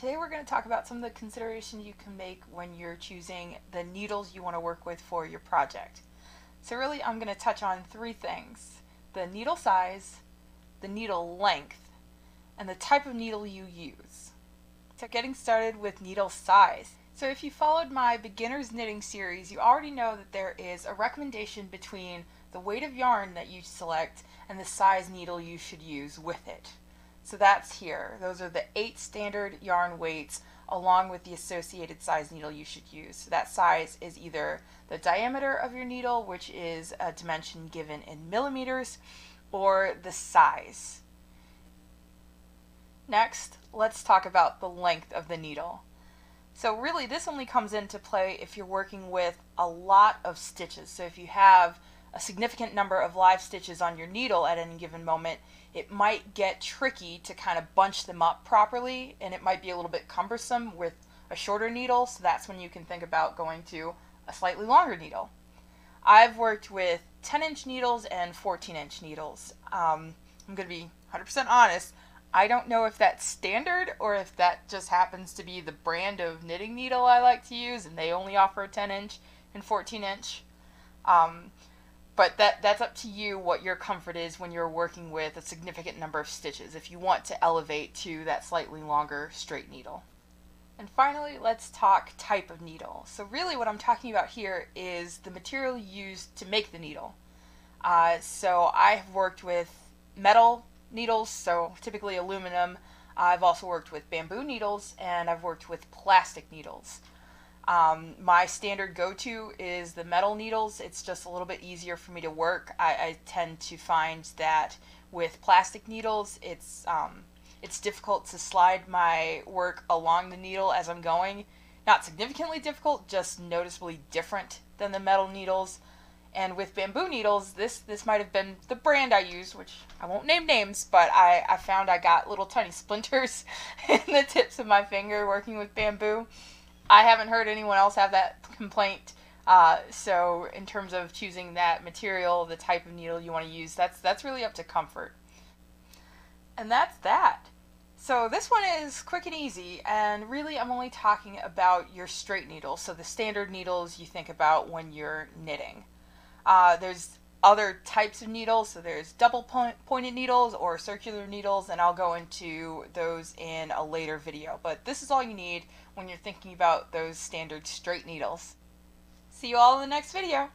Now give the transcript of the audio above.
Today we're going to talk about some of the considerations you can make when you're choosing the needles you want to work with for your project. So really I'm going to touch on three things: the needle size, the needle length, and the type of needle you use. So getting started with needle size. So if you followed my beginner's knitting series, you already know that there is a recommendation between the weight of yarn that you select and the size needle you should use with it. So that's here. Those are the 8 standard yarn weights along with the associated size needle you should use. So that size is either the diameter of your needle, which is a dimension given in millimeters, or the size. Next, let's talk about the length of the needle. So really this only comes into play if you're working with a lot of stitches. So if you have a significant number of live stitches on your needle at any given moment, it might get tricky to kind of bunch them up properly, and it might be a little bit cumbersome with a shorter needle, so that's when you can think about going to a slightly longer needle. I've worked with 10-inch needles and 14-inch needles. I'm going to be 100% honest, I don't know if that's standard or if that just happens to be the brand of knitting needle I like to use and they only offer a 10-inch and 14-inch. But that's up to you what your comfort is when you're working with a significant number of stitches, if you want to elevate to that slightly longer straight needle. And finally, let's talk type of needle. So really what I'm talking about here is the material used to make the needle. So I have worked with metal needles, so typically aluminum. I've also worked with bamboo needles, and I've worked with plastic needles. My standard go-to is the metal needles. It's just a little bit easier for me to work. I tend to find that with plastic needles, it's difficult to slide my work along the needle as I'm going. Not significantly difficult, just noticeably different than the metal needles. And with bamboo needles, this might have been the brand I used, which I won't name names, but I found I got little tiny splinters in the tips of my finger working with bamboo. I haven't heard anyone else have that complaint, so in terms of choosing that material, the type of needle you want to use, that's really up to comfort. And that's that. So this one is quick and easy, and really I'm only talking about your straight needles, so the standard needles you think about when you're knitting. There's other types of needles, so there's double pointed needles or circular needles, and I'll go into those in a later video, but this is all you need when you're thinking about those standard straight needles. See you all in the next video!